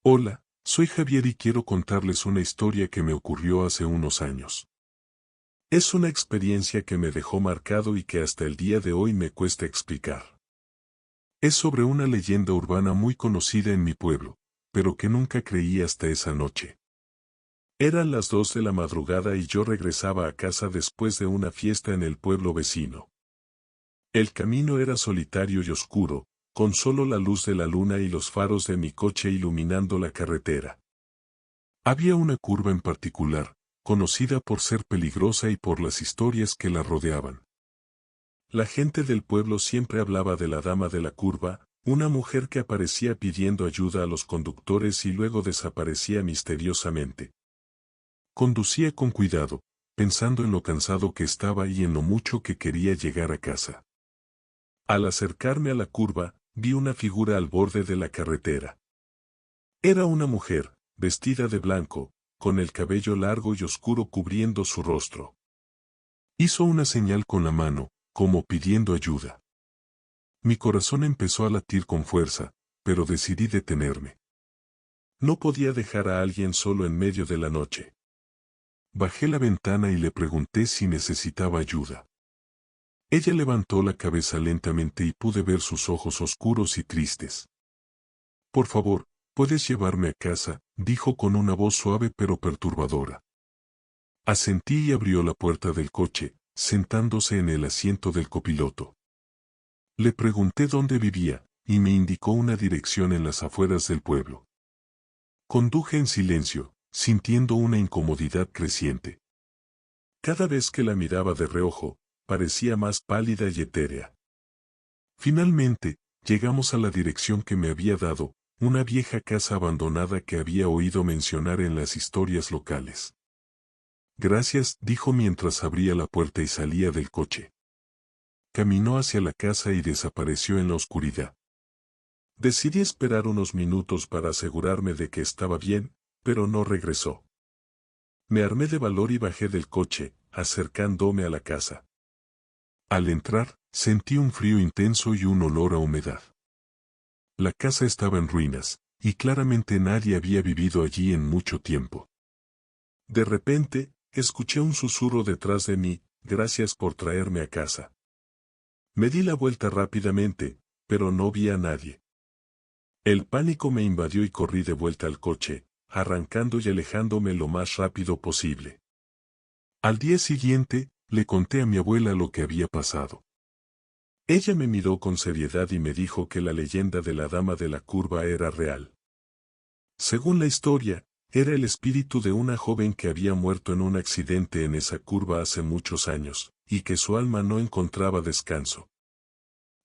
Hola, soy Javier y quiero contarles una historia que me ocurrió hace unos años. Es una experiencia que me dejó marcado y que hasta el día de hoy me cuesta explicar. Es sobre una leyenda urbana muy conocida en mi pueblo, pero que nunca creí hasta esa noche. Eran las 2 de la madrugada y yo regresaba a casa después de una fiesta en el pueblo vecino. El camino era solitario y oscuro, con solo la luz de la luna y los faros de mi coche iluminando la carretera. Había una curva en particular, conocida por ser peligrosa y por las historias que la rodeaban. La gente del pueblo siempre hablaba de la dama de la curva, una mujer que aparecía pidiendo ayuda a los conductores y luego desaparecía misteriosamente. Conducía con cuidado, pensando en lo cansado que estaba y en lo mucho que quería llegar a casa. Al acercarme a la curva, vi una figura al borde de la carretera. Era una mujer, vestida de blanco, con el cabello largo y oscuro cubriendo su rostro. Hizo una señal con la mano, como pidiendo ayuda. Mi corazón empezó a latir con fuerza, pero decidí detenerme. No podía dejar a alguien solo en medio de la noche. Bajé la ventana y le pregunté si necesitaba ayuda. Ella levantó la cabeza lentamente y pude ver sus ojos oscuros y tristes. Por favor, puedes llevarme a casa, dijo con una voz suave pero perturbadora. Asentí y abrió la puerta del coche, sentándose en el asiento del copiloto. Le pregunté dónde vivía, y me indicó una dirección en las afueras del pueblo. Conduje en silencio, sintiendo una incomodidad creciente. Cada vez que la miraba de reojo, parecía más pálida y etérea. Finalmente, llegamos a la dirección que me había dado, una vieja casa abandonada que había oído mencionar en las historias locales. Gracias, dijo mientras abría la puerta y salía del coche. Caminó hacia la casa y desapareció en la oscuridad. Decidí esperar unos minutos para asegurarme de que estaba bien, pero no regresó. Me armé de valor y bajé del coche, acercándome a la casa. Al entrar, sentí un frío intenso y un olor a humedad. La casa estaba en ruinas, y claramente nadie había vivido allí en mucho tiempo. De repente, escuché un susurro detrás de mí, gracias por traerme a casa. Me di la vuelta rápidamente, pero no vi a nadie. El pánico me invadió y corrí de vuelta al coche, arrancando y alejándome lo más rápido posible. Al día siguiente, le conté a mi abuela lo que había pasado. Ella me miró con seriedad y me dijo que la leyenda de la dama de la curva era real. Según la historia, era el espíritu de una joven que había muerto en un accidente en esa curva hace muchos años, y que su alma no encontraba descanso.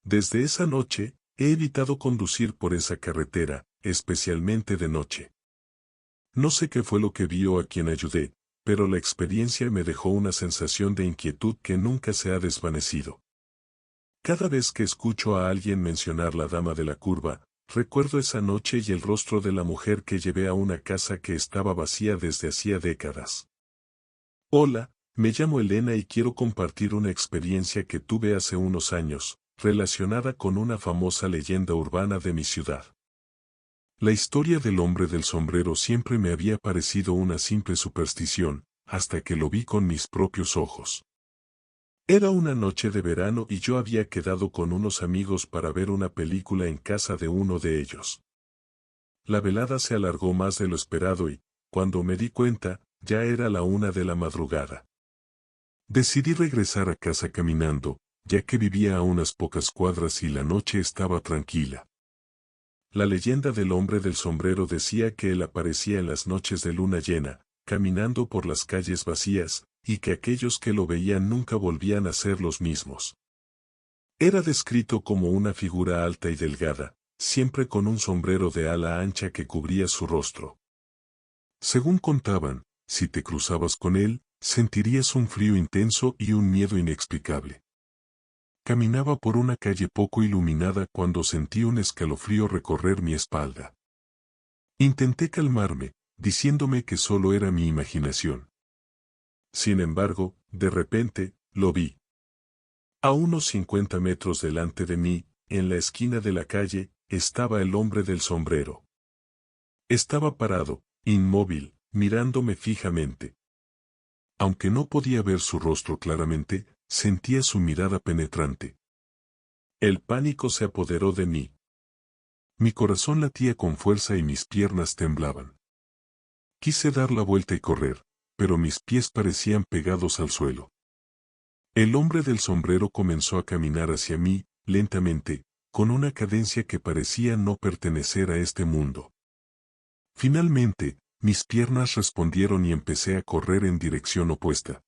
Desde esa noche, he evitado conducir por esa carretera, especialmente de noche. No sé qué fue lo que vi o a quien ayudé, pero la experiencia me dejó una sensación de inquietud que nunca se ha desvanecido. Cada vez que escucho a alguien mencionar la dama de la curva, recuerdo esa noche y el rostro de la mujer que llevé a una casa que estaba vacía desde hacía décadas. Hola, me llamo Elena y quiero compartir una experiencia que tuve hace unos años, relacionada con una famosa leyenda urbana de mi ciudad. La historia del hombre del sombrero siempre me había parecido una simple superstición, hasta que lo vi con mis propios ojos. Era una noche de verano y yo había quedado con unos amigos para ver una película en casa de uno de ellos. La velada se alargó más de lo esperado y, cuando me di cuenta, ya era la 1 de la madrugada. Decidí regresar a casa caminando, ya que vivía a unas pocas cuadras y la noche estaba tranquila. La leyenda del hombre del sombrero decía que él aparecía en las noches de luna llena, caminando por las calles vacías, y que aquellos que lo veían nunca volvían a ser los mismos. Era descrito como una figura alta y delgada, siempre con un sombrero de ala ancha que cubría su rostro. Según contaban, si te cruzabas con él, sentirías un frío intenso y un miedo inexplicable. Caminaba por una calle poco iluminada cuando sentí un escalofrío recorrer mi espalda. Intenté calmarme, diciéndome que solo era mi imaginación. Sin embargo, de repente, lo vi. A unos 50 metros delante de mí, en la esquina de la calle, estaba el hombre del sombrero. Estaba parado, inmóvil, mirándome fijamente. Aunque no podía ver su rostro claramente, sentía su mirada penetrante. El pánico se apoderó de mí. Mi corazón latía con fuerza y mis piernas temblaban. Quise dar la vuelta y correr, pero mis pies parecían pegados al suelo. El hombre del sombrero comenzó a caminar hacia mí, lentamente, con una cadencia que parecía no pertenecer a este mundo. Finalmente, mis piernas respondieron y empecé a correr en dirección opuesta.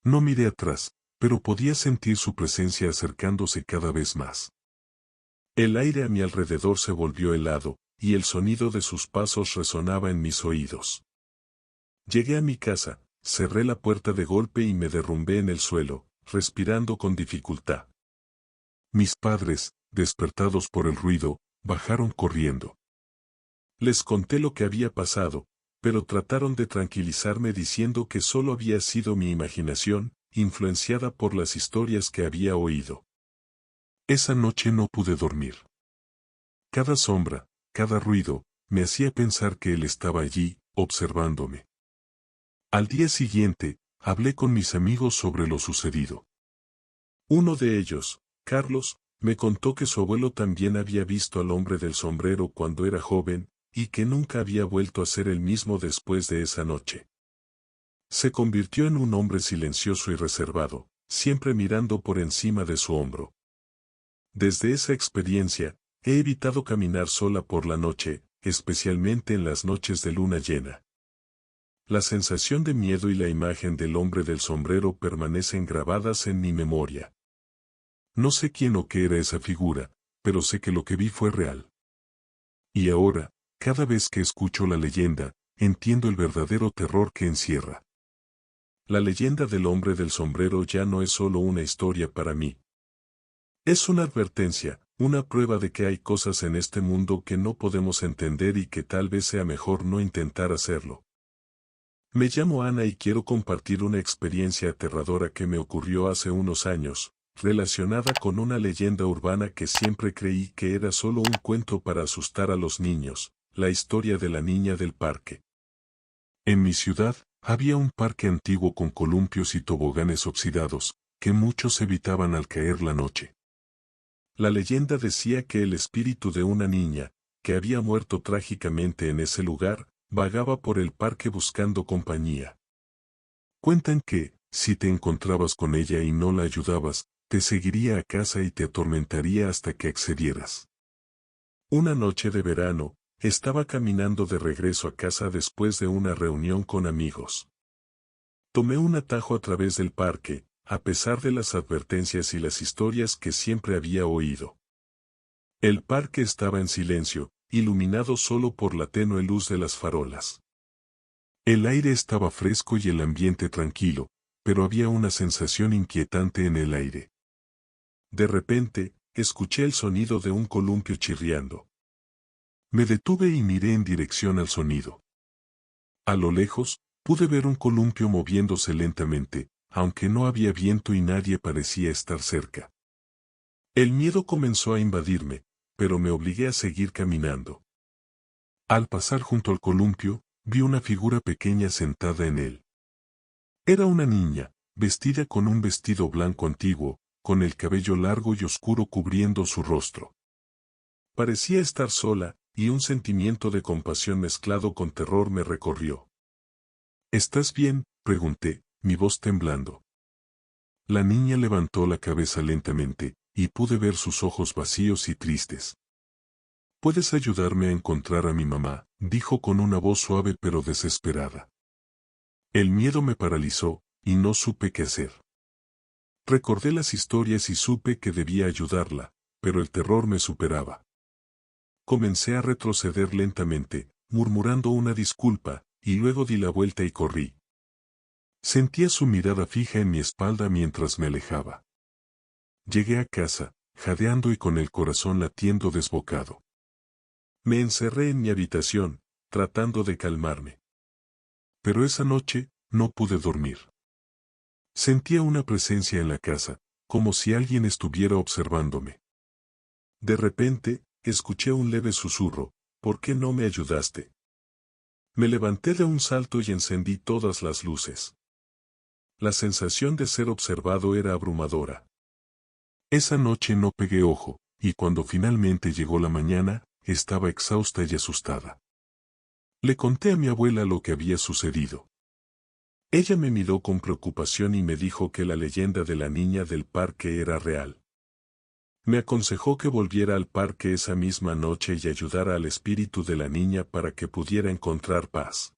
No miré atrás, pero podía sentir su presencia acercándose cada vez más. El aire a mi alrededor se volvió helado, y el sonido de sus pasos resonaba en mis oídos. Llegué a mi casa, cerré la puerta de golpe y me derrumbé en el suelo, respirando con dificultad. Mis padres, despertados por el ruido, bajaron corriendo. Les conté lo que había pasado, pero trataron de tranquilizarme diciendo que solo había sido mi imaginación, influenciada por las historias que había oído. Esa noche no pude dormir. Cada sombra, cada ruido, me hacía pensar que él estaba allí, observándome. Al día siguiente, hablé con mis amigos sobre lo sucedido. Uno de ellos, Carlos, me contó que su abuelo también había visto al hombre del sombrero cuando era joven, y que nunca había vuelto a ser el mismo después de esa noche. Se convirtió en un hombre silencioso y reservado, siempre mirando por encima de su hombro. Desde esa experiencia, he evitado caminar sola por la noche, especialmente en las noches de luna llena. La sensación de miedo y la imagen del hombre del sombrero permanecen grabadas en mi memoria. No sé quién o qué era esa figura, pero sé que lo que vi fue real. Y ahora, cada vez que escucho la leyenda, entiendo el verdadero terror que encierra. La leyenda del hombre del sombrero ya no es solo una historia para mí. Es una advertencia, una prueba de que hay cosas en este mundo que no podemos entender y que tal vez sea mejor no intentar hacerlo. Me llamo Ana y quiero compartir una experiencia aterradora que me ocurrió hace unos años, relacionada con una leyenda urbana que siempre creí que era solo un cuento para asustar a los niños, la historia de la niña del parque. En mi ciudad, había un parque antiguo con columpios y toboganes oxidados, que muchos evitaban al caer la noche. La leyenda decía que el espíritu de una niña, que había muerto trágicamente en ese lugar, vagaba por el parque buscando compañía. Cuentan que, si te encontrabas con ella y no la ayudabas, te seguiría a casa y te atormentaría hasta que accedieras. Una noche de verano, estaba caminando de regreso a casa después de una reunión con amigos. Tomé un atajo a través del parque, a pesar de las advertencias y las historias que siempre había oído. El parque estaba en silencio, iluminado solo por la tenue luz de las farolas. El aire estaba fresco y el ambiente tranquilo, pero había una sensación inquietante en el aire. De repente, escuché el sonido de un columpio chirriando. Me detuve y miré en dirección al sonido. A lo lejos, pude ver un columpio moviéndose lentamente, aunque no había viento y nadie parecía estar cerca. El miedo comenzó a invadirme, pero me obligué a seguir caminando. Al pasar junto al columpio, vi una figura pequeña sentada en él. Era una niña, vestida con un vestido blanco antiguo, con el cabello largo y oscuro cubriendo su rostro. Parecía estar sola, y un sentimiento de compasión mezclado con terror me recorrió. ¿Estás bien?, pregunté, mi voz temblando. La niña levantó la cabeza lentamente, y pude ver sus ojos vacíos y tristes. «¿Puedes ayudarme a encontrar a mi mamá?», dijo con una voz suave pero desesperada. El miedo me paralizó, y no supe qué hacer. Recordé las historias y supe que debía ayudarla, pero el terror me superaba. Comencé a retroceder lentamente, murmurando una disculpa, y luego di la vuelta y corrí. Sentía su mirada fija en mi espalda mientras me alejaba. Llegué a casa, jadeando y con el corazón latiendo desbocado. Me encerré en mi habitación, tratando de calmarme. Pero esa noche, no pude dormir. Sentía una presencia en la casa, como si alguien estuviera observándome. De repente, escuché un leve susurro, ¿por qué no me ayudaste? Me levanté de un salto y encendí todas las luces. La sensación de ser observado era abrumadora. Esa noche no pegué ojo, y cuando finalmente llegó la mañana, estaba exhausta y asustada. Le conté a mi abuela lo que había sucedido. Ella me miró con preocupación y me dijo que la leyenda de la niña del parque era real. Me aconsejó que volviera al parque esa misma noche y ayudara al espíritu de la niña para que pudiera encontrar paz.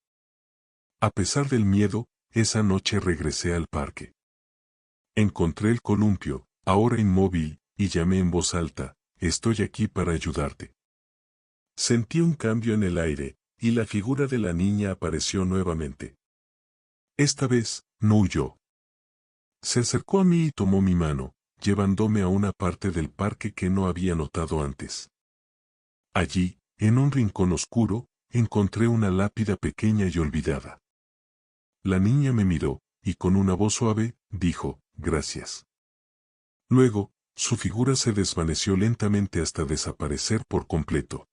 A pesar del miedo, esa noche regresé al parque. Encontré el columpio, ahora inmóvil, y llamé en voz alta, «Estoy aquí para ayudarte». Sentí un cambio en el aire, y la figura de la niña apareció nuevamente. Esta vez, no huyó. Se acercó a mí y tomó mi mano, llevándome a una parte del parque que no había notado antes. Allí, en un rincón oscuro, encontré una lápida pequeña y olvidada. La niña me miró, y con una voz suave, dijo, «Gracias». Luego, su figura se desvaneció lentamente hasta desaparecer por completo.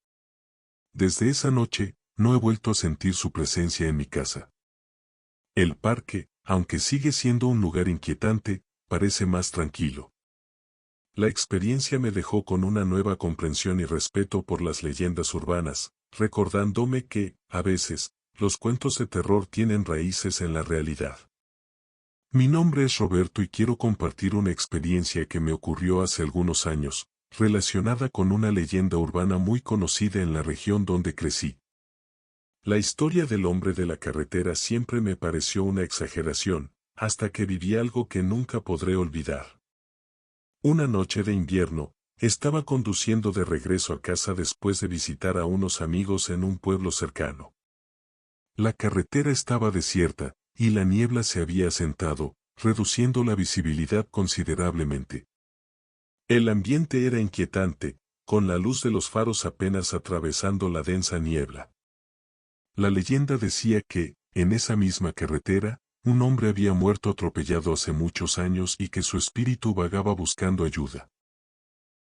Desde esa noche, no he vuelto a sentir su presencia en mi casa. El parque, aunque sigue siendo un lugar inquietante, parece más tranquilo. La experiencia me dejó con una nueva comprensión y respeto por las leyendas urbanas, recordándome que, a veces, los cuentos de terror tienen raíces en la realidad. Mi nombre es Roberto y quiero compartir una experiencia que me ocurrió hace algunos años, relacionada con una leyenda urbana muy conocida en la región donde crecí. La historia del hombre de la carretera siempre me pareció una exageración, hasta que viví algo que nunca podré olvidar. Una noche de invierno, estaba conduciendo de regreso a casa después de visitar a unos amigos en un pueblo cercano. La carretera estaba desierta, y la niebla se había asentado, reduciendo la visibilidad considerablemente. El ambiente era inquietante, con la luz de los faros apenas atravesando la densa niebla. La leyenda decía que, en esa misma carretera, un hombre había muerto atropellado hace muchos años y que su espíritu vagaba buscando ayuda.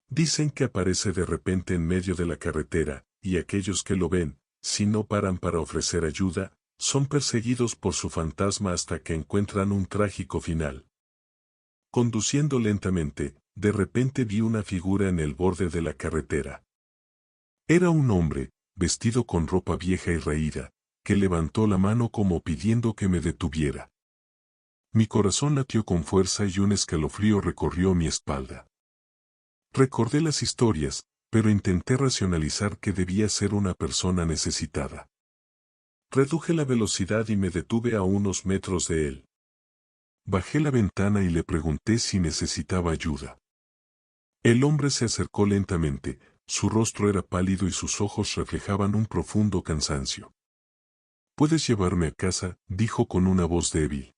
Dicen que aparece de repente en medio de la carretera, y aquellos que lo ven, si no paran para ofrecer ayuda, son perseguidos por su fantasma hasta que encuentran un trágico final. Conduciendo lentamente, de repente vi una figura en el borde de la carretera. Era un hombre, vestido con ropa vieja y raída, que levantó la mano como pidiendo que me detuviera. Mi corazón latió con fuerza y un escalofrío recorrió mi espalda. Recordé las historias, pero intenté racionalizar que debía ser una persona necesitada. Reduje la velocidad y me detuve a unos metros de él. Bajé la ventana y le pregunté si necesitaba ayuda. El hombre se acercó lentamente, su rostro era pálido y sus ojos reflejaban un profundo cansancio. «Puedes llevarme a casa», dijo con una voz débil.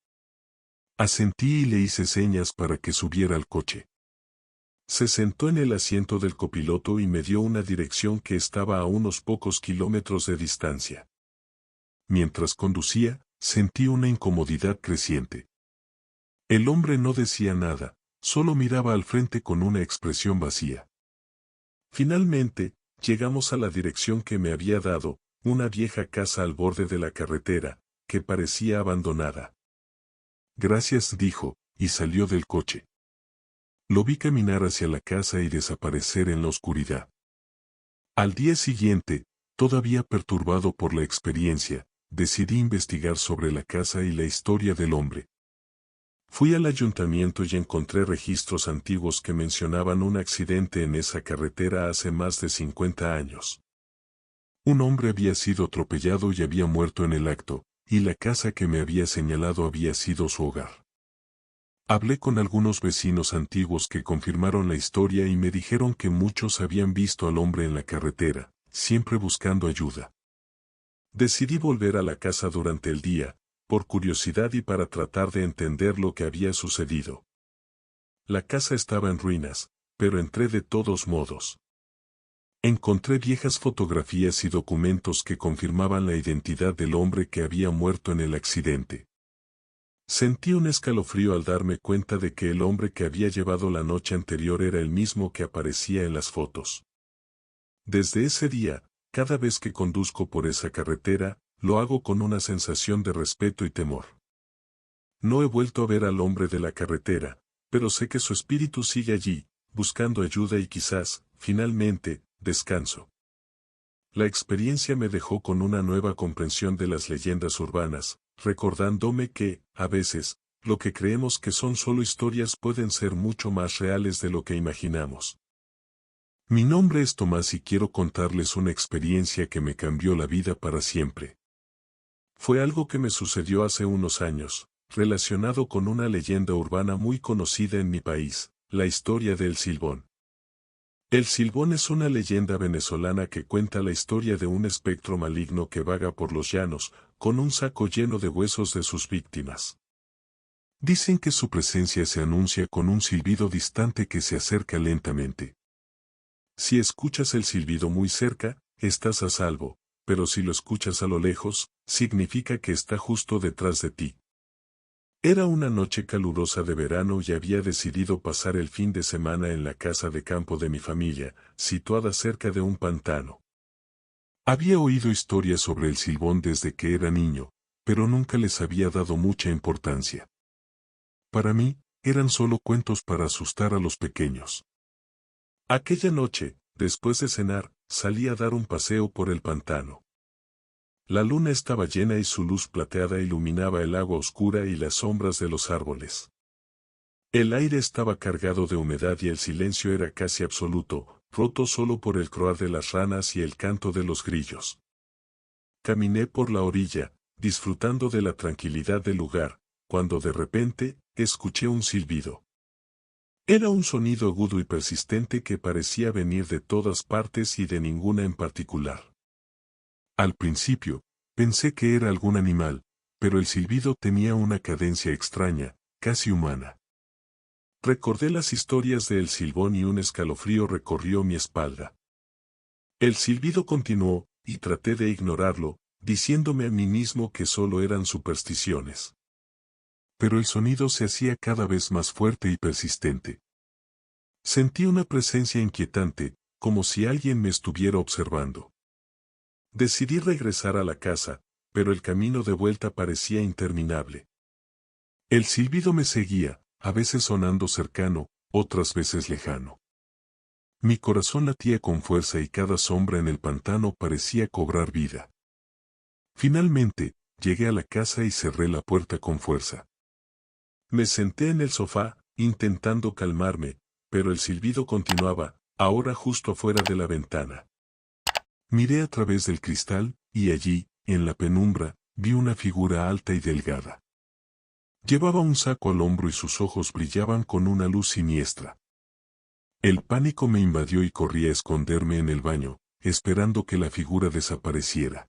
Asentí y le hice señas para que subiera al coche. Se sentó en el asiento del copiloto y me dio una dirección que estaba a unos pocos kilómetros de distancia. Mientras conducía, sentí una incomodidad creciente. El hombre no decía nada, solo miraba al frente con una expresión vacía. Finalmente, llegamos a la dirección que me había dado, una vieja casa al borde de la carretera, que parecía abandonada. «Gracias», dijo, y salió del coche. Lo vi caminar hacia la casa y desaparecer en la oscuridad. Al día siguiente, todavía perturbado por la experiencia, decidí investigar sobre la casa y la historia del hombre. Fui al ayuntamiento y encontré registros antiguos que mencionaban un accidente en esa carretera hace más de 50 años. Un hombre había sido atropellado y había muerto en el acto, y la casa que me había señalado había sido su hogar. Hablé con algunos vecinos antiguos que confirmaron la historia y me dijeron que muchos habían visto al hombre en la carretera, siempre buscando ayuda. Decidí volver a la casa durante el día, por curiosidad y para tratar de entender lo que había sucedido. La casa estaba en ruinas, pero entré de todos modos. Encontré viejas fotografías y documentos que confirmaban la identidad del hombre que había muerto en el accidente. Sentí un escalofrío al darme cuenta de que el hombre que había llevado la noche anterior era el mismo que aparecía en las fotos. Desde ese día, cada vez que conduzco por esa carretera, lo hago con una sensación de respeto y temor. No he vuelto a ver al hombre de la carretera, pero sé que su espíritu sigue allí, buscando ayuda y quizás, finalmente, descanso. La experiencia me dejó con una nueva comprensión de las leyendas urbanas, recordándome que, a veces, lo que creemos que son solo historias pueden ser mucho más reales de lo que imaginamos. Mi nombre es Tomás y quiero contarles una experiencia que me cambió la vida para siempre. Fue algo que me sucedió hace unos años, relacionado con una leyenda urbana muy conocida en mi país, la historia del Silbón. El Silbón es una leyenda venezolana que cuenta la historia de un espectro maligno que vaga por los llanos, con un saco lleno de huesos de sus víctimas. Dicen que su presencia se anuncia con un silbido distante que se acerca lentamente. Si escuchas el silbido muy cerca, estás a salvo, pero si lo escuchas a lo lejos, significa que está justo detrás de ti. Era una noche calurosa de verano y había decidido pasar el fin de semana en la casa de campo de mi familia, situada cerca de un pantano. Había oído historias sobre el Silbón desde que era niño, pero nunca les había dado mucha importancia. Para mí, eran solo cuentos para asustar a los pequeños. Aquella noche, después de cenar, salí a dar un paseo por el pantano. La luna estaba llena y su luz plateada iluminaba el agua oscura y las sombras de los árboles. El aire estaba cargado de humedad y el silencio era casi absoluto, roto solo por el croar de las ranas y el canto de los grillos. Caminé por la orilla, disfrutando de la tranquilidad del lugar, cuando de repente, escuché un silbido. Era un sonido agudo y persistente que parecía venir de todas partes y de ninguna en particular. Al principio, pensé que era algún animal, pero el silbido tenía una cadencia extraña, casi humana. Recordé las historias de El Silbón y un escalofrío recorrió mi espalda. El silbido continuó, y traté de ignorarlo, diciéndome a mí mismo que solo eran supersticiones. Pero el sonido se hacía cada vez más fuerte y persistente. Sentí una presencia inquietante, como si alguien me estuviera observando. Decidí regresar a la casa, pero el camino de vuelta parecía interminable. El silbido me seguía, a veces sonando cercano, otras veces lejano. Mi corazón latía con fuerza y cada sombra en el pantano parecía cobrar vida. Finalmente, llegué a la casa y cerré la puerta con fuerza. Me senté en el sofá, intentando calmarme, pero el silbido continuaba, ahora justo afuera de la ventana. Miré a través del cristal, y allí, en la penumbra, vi una figura alta y delgada. Llevaba un saco al hombro y sus ojos brillaban con una luz siniestra. El pánico me invadió y corrí a esconderme en el baño, esperando que la figura desapareciera.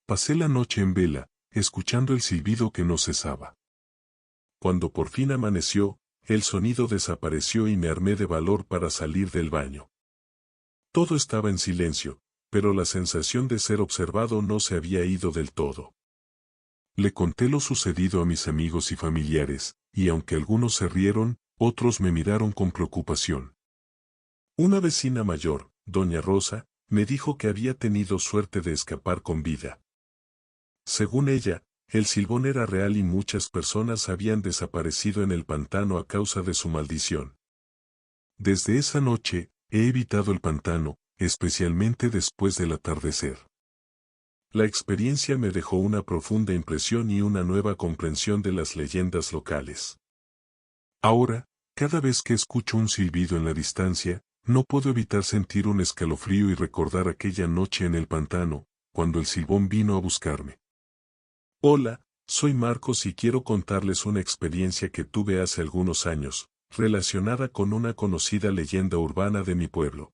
Pasé la noche en vela, escuchando el silbido que no cesaba. Cuando por fin amaneció, el sonido desapareció y me armé de valor para salir del baño. Todo estaba en silencio, pero la sensación de ser observado no se había ido del todo. Le conté lo sucedido a mis amigos y familiares, y aunque algunos se rieron, otros me miraron con preocupación. Una vecina mayor, doña Rosa, me dijo que había tenido suerte de escapar con vida. Según ella, el Silbón era real y muchas personas habían desaparecido en el pantano a causa de su maldición. Desde esa noche, he evitado el pantano, especialmente después del atardecer. La experiencia me dejó una profunda impresión y una nueva comprensión de las leyendas locales. Ahora, cada vez que escucho un silbido en la distancia, no puedo evitar sentir un escalofrío y recordar aquella noche en el pantano, cuando el Silbón vino a buscarme. Hola, soy Marcos y quiero contarles una experiencia que tuve hace algunos años, relacionada con una conocida leyenda urbana de mi pueblo.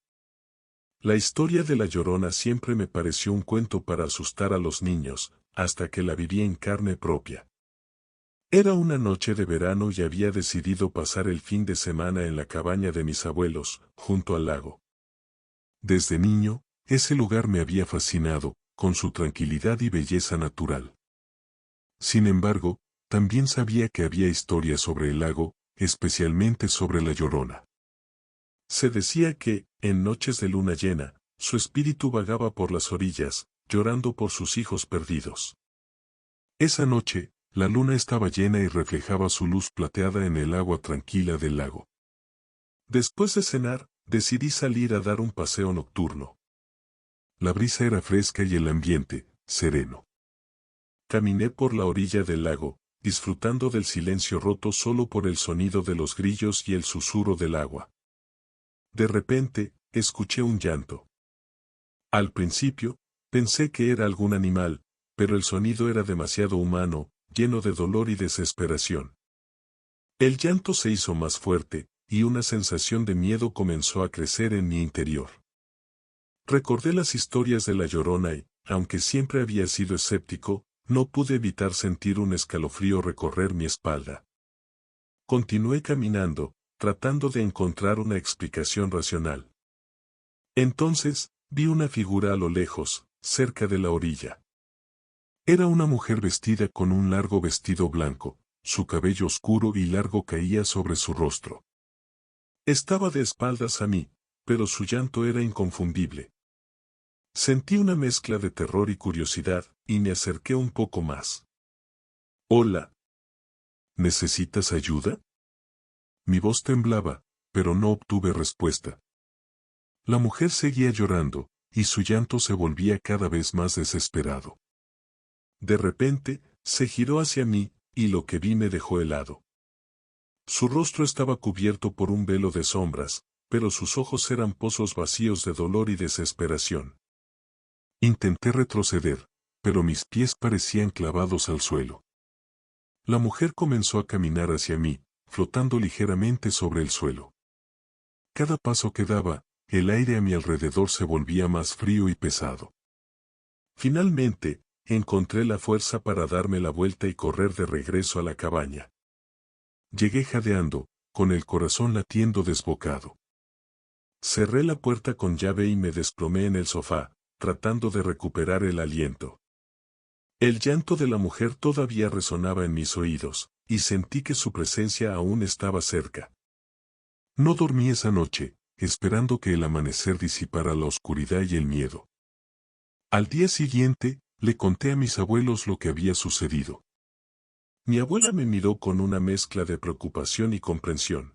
La historia de La Llorona siempre me pareció un cuento para asustar a los niños, hasta que la viví en carne propia. Era una noche de verano y había decidido pasar el fin de semana en la cabaña de mis abuelos, junto al lago. Desde niño, ese lugar me había fascinado, con su tranquilidad y belleza natural. Sin embargo, también sabía que había historias sobre el lago, especialmente sobre La Llorona. Se decía que, en noches de luna llena, su espíritu vagaba por las orillas, llorando por sus hijos perdidos. Esa noche, la luna estaba llena y reflejaba su luz plateada en el agua tranquila del lago. Después de cenar, decidí salir a dar un paseo nocturno. La brisa era fresca y el ambiente, sereno. Caminé por la orilla del lago, disfrutando del silencio roto solo por el sonido de los grillos y el susurro del agua. De repente, escuché un llanto. Al principio, pensé que era algún animal, pero el sonido era demasiado humano, lleno de dolor y desesperación. El llanto se hizo más fuerte, y una sensación de miedo comenzó a crecer en mi interior. Recordé las historias de La Llorona y, aunque siempre había sido escéptico, no pude evitar sentir un escalofrío recorrer mi espalda. Continué caminando, tratando de encontrar una explicación racional. Entonces, vi una figura a lo lejos, cerca de la orilla. Era una mujer vestida con un largo vestido blanco, su cabello oscuro y largo caía sobre su rostro. Estaba de espaldas a mí, pero su llanto era inconfundible. Sentí una mezcla de terror y curiosidad, y me acerqué un poco más. «Hola. ¿Necesitas ayuda?» Mi voz temblaba, pero no obtuve respuesta. La mujer seguía llorando, y su llanto se volvía cada vez más desesperado. De repente, se giró hacia mí, y lo que vi me dejó helado. Su rostro estaba cubierto por un velo de sombras, pero sus ojos eran pozos vacíos de dolor y desesperación. Intenté retroceder, pero mis pies parecían clavados al suelo. La mujer comenzó a caminar hacia mí, flotando ligeramente sobre el suelo. Cada paso que daba, el aire a mi alrededor se volvía más frío y pesado. Finalmente, encontré la fuerza para darme la vuelta y correr de regreso a la cabaña. Llegué jadeando, con el corazón latiendo desbocado. Cerré la puerta con llave y me desplomé en el sofá, tratando de recuperar el aliento. El llanto de la mujer todavía resonaba en mis oídos, y sentí que su presencia aún estaba cerca. No dormí esa noche, esperando que el amanecer disipara la oscuridad y el miedo. Al día siguiente, le conté a mis abuelos lo que había sucedido. Mi abuela me miró con una mezcla de preocupación y comprensión.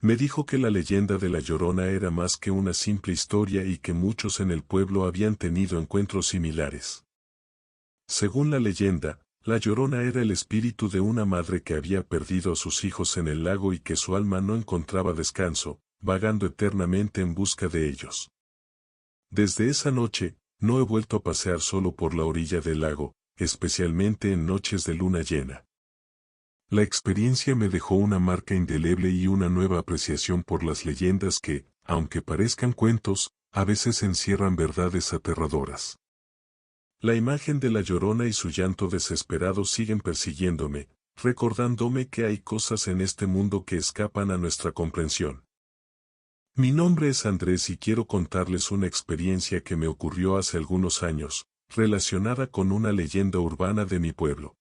Me dijo que la leyenda de La Llorona era más que una simple historia y que muchos en el pueblo habían tenido encuentros similares. Según la leyenda, La Llorona era el espíritu de una madre que había perdido a sus hijos en el lago y que su alma no encontraba descanso, vagando eternamente en busca de ellos. Desde esa noche, no he vuelto a pasear solo por la orilla del lago, especialmente en noches de luna llena. La experiencia me dejó una marca indeleble y una nueva apreciación por las leyendas que, aunque parezcan cuentos, a veces encierran verdades aterradoras. La imagen de La Llorona y su llanto desesperado siguen persiguiéndome, recordándome que hay cosas en este mundo que escapan a nuestra comprensión. Mi nombre es Andrés y quiero contarles una experiencia que me ocurrió hace algunos años, relacionada con una leyenda urbana de mi pueblo.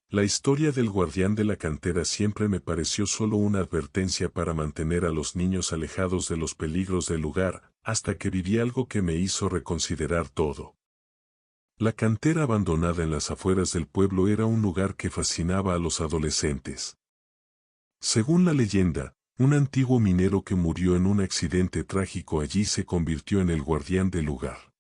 La historia del guardián de la cantera siempre me pareció solo una advertencia para mantener a los niños alejados de los peligros del lugar, hasta que viví algo que me hizo reconsiderar todo. La cantera abandonada en las afueras del pueblo era un lugar que fascinaba a los adolescentes. Según la leyenda, un antiguo minero que murió en un accidente trágico allí se convirtió en el guardián del lugar.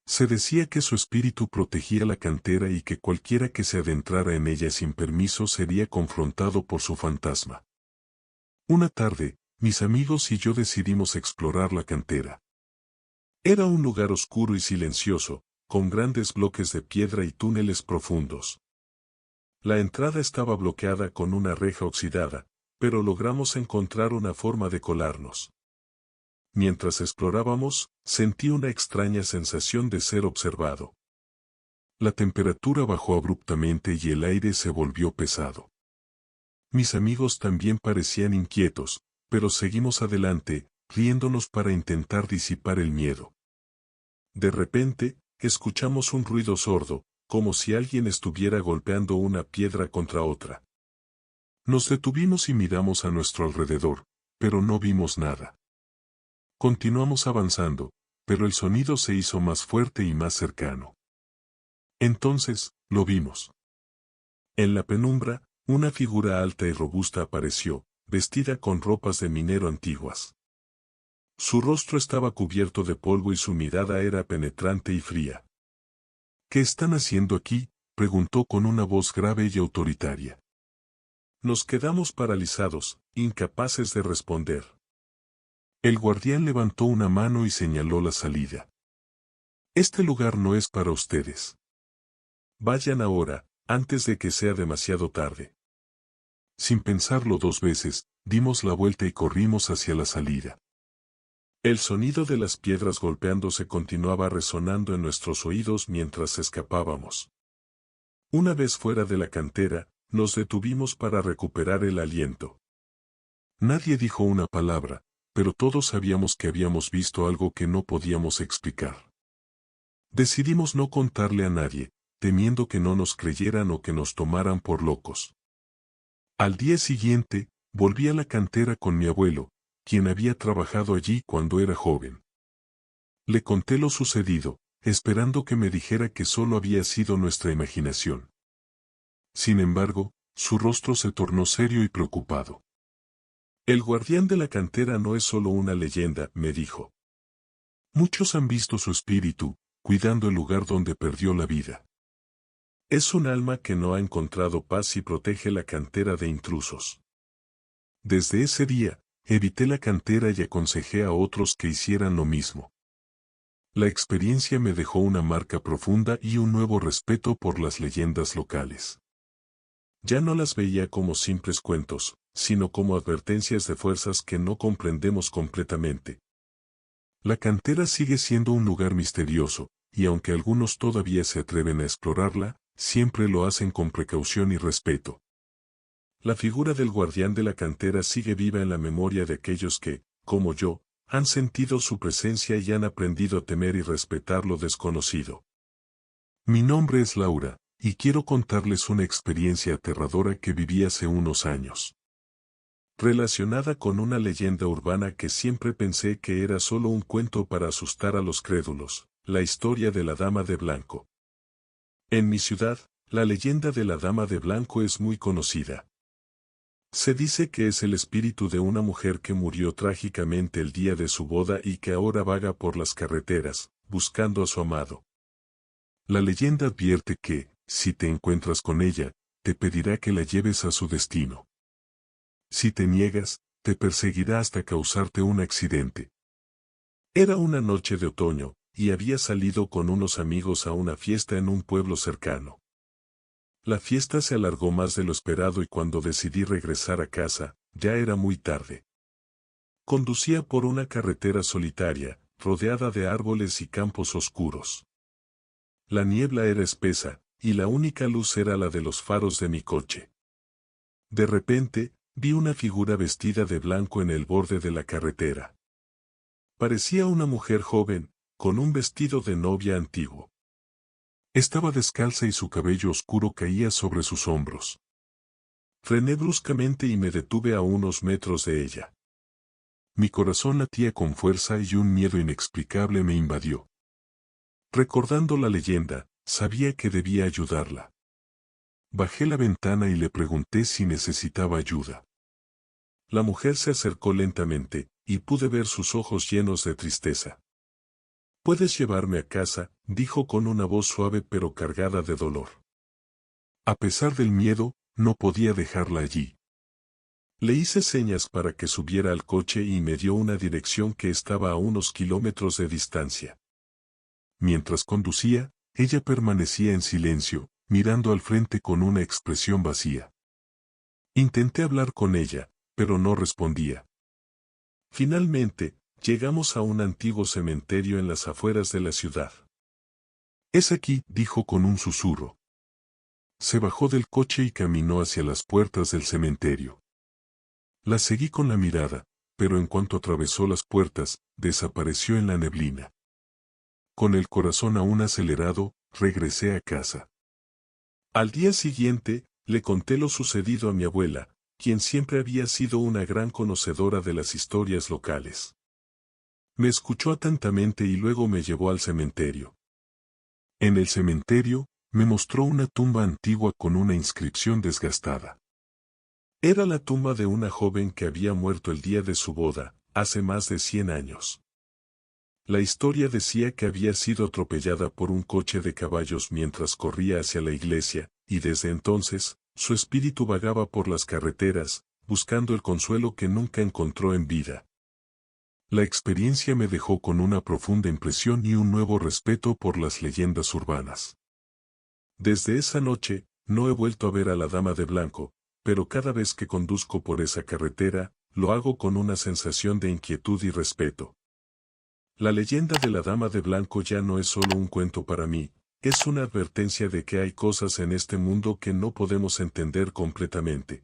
Se decía que su espíritu protegía la cantera y que cualquiera que se adentrara en ella sin permiso sería confrontado por su fantasma. Una tarde, mis amigos y yo decidimos explorar la cantera. Era un lugar oscuro y silencioso, con grandes bloques de piedra y túneles profundos. La entrada estaba bloqueada con una reja oxidada, pero logramos encontrar una forma de colarnos. Mientras explorábamos, sentí una extraña sensación de ser observado. La temperatura bajó abruptamente y el aire se volvió pesado. Mis amigos también parecían inquietos, pero seguimos adelante, riéndonos para intentar disipar el miedo. De repente, escuchamos un ruido sordo, como si alguien estuviera golpeando una piedra contra otra. Nos detuvimos y miramos a nuestro alrededor, pero no vimos nada. Continuamos avanzando, pero el sonido se hizo más fuerte y más cercano. Entonces, lo vimos. En la penumbra, una figura alta y robusta apareció, vestida con ropas de minero antiguas. Su rostro estaba cubierto de polvo y su mirada era penetrante y fría. ¿Qué están haciendo aquí?, preguntó con una voz grave y autoritaria. Nos quedamos paralizados, incapaces de responder. El guardián levantó una mano y señaló la salida. Este lugar no es para ustedes. Vayan ahora, antes de que sea demasiado tarde. Sin pensarlo dos veces, dimos la vuelta y corrimos hacia la salida. El sonido de las piedras golpeándose continuaba resonando en nuestros oídos mientras escapábamos. Una vez fuera de la cantera, nos detuvimos para recuperar el aliento. Nadie dijo una palabra, pero todos sabíamos que habíamos visto algo que no podíamos explicar. Decidimos no contarle a nadie, temiendo que no nos creyeran o que nos tomaran por locos. Al día siguiente, volví a la cantera con mi abuelo, quien había trabajado allí cuando era joven. Le conté lo sucedido, esperando que me dijera que solo había sido nuestra imaginación. Sin embargo, su rostro se tornó serio y preocupado. El guardián de la cantera no es solo una leyenda, me dijo. Muchos han visto su espíritu, cuidando el lugar donde perdió la vida. Es un alma que no ha encontrado paz y protege la cantera de intrusos. Desde ese día, evité la cantera y aconsejé a otros que hicieran lo mismo. La experiencia me dejó una marca profunda y un nuevo respeto por las leyendas locales. Ya no las veía como simples cuentos, sino como advertencias de fuerzas que no comprendemos completamente. La cantera sigue siendo un lugar misterioso, y aunque algunos todavía se atreven a explorarla, siempre lo hacen con precaución y respeto. La figura del guardián de la cantera sigue viva en la memoria de aquellos que, como yo, han sentido su presencia y han aprendido a temer y respetar lo desconocido. Mi nombre es Laura, y quiero contarles una experiencia aterradora que viví hace unos años. Relacionada con una leyenda urbana que siempre pensé que era solo un cuento para asustar a los crédulos, la historia de la Dama de Blanco. En mi ciudad, la leyenda de la Dama de Blanco es muy conocida. Se dice que es el espíritu de una mujer que murió trágicamente el día de su boda y que ahora vaga por las carreteras, buscando a su amado. La leyenda advierte que, si te encuentras con ella, te pedirá que la lleves a su destino. Si te niegas, te perseguirá hasta causarte un accidente. Era una noche de otoño, y había salido con unos amigos a una fiesta en un pueblo cercano. La fiesta se alargó más de lo esperado y cuando decidí regresar a casa, ya era muy tarde. Conducía por una carretera solitaria, rodeada de árboles y campos oscuros. La niebla era espesa, y la única luz era la de los faros de mi coche. De repente, vi una figura vestida de blanco en el borde de la carretera. Parecía una mujer joven, con un vestido de novia antiguo. Estaba descalza y su cabello oscuro caía sobre sus hombros. Frené bruscamente y me detuve a unos metros de ella. Mi corazón latía con fuerza y un miedo inexplicable me invadió. Recordando la leyenda, sabía que debía ayudarla. Bajé la ventana y le pregunté si necesitaba ayuda. La mujer se acercó lentamente, y pude ver sus ojos llenos de tristeza. «Puedes llevarme a casa», dijo con una voz suave pero cargada de dolor. A pesar del miedo, no podía dejarla allí. Le hice señas para que subiera al coche y me dio una dirección que estaba a unos kilómetros de distancia. Mientras conducía, ella permanecía en silencio, mirando al frente con una expresión vacía. Intenté hablar con ella, pero no respondía. Finalmente, llegamos a un antiguo cementerio en las afueras de la ciudad. «Es aquí», dijo con un susurro. Se bajó del coche y caminó hacia las puertas del cementerio. La seguí con la mirada, pero en cuanto atravesó las puertas, desapareció en la neblina. Con el corazón aún acelerado, regresé a casa. Al día siguiente, le conté lo sucedido a mi abuela, quien siempre había sido una gran conocedora de las historias locales. Me escuchó atentamente y luego me llevó al cementerio. En el cementerio, me mostró una tumba antigua con una inscripción desgastada. Era la tumba de una joven que había muerto el día de su boda, hace más de 100 años. La historia decía que había sido atropellada por un coche de caballos mientras corría hacia la iglesia, y desde entonces, su espíritu vagaba por las carreteras, buscando el consuelo que nunca encontró en vida. La experiencia me dejó con una profunda impresión y un nuevo respeto por las leyendas urbanas. Desde esa noche, no he vuelto a ver a la Dama de Blanco, pero cada vez que conduzco por esa carretera, lo hago con una sensación de inquietud y respeto. La leyenda de la Dama de Blanco ya no es solo un cuento para mí, es una advertencia de que hay cosas en este mundo que no podemos entender completamente.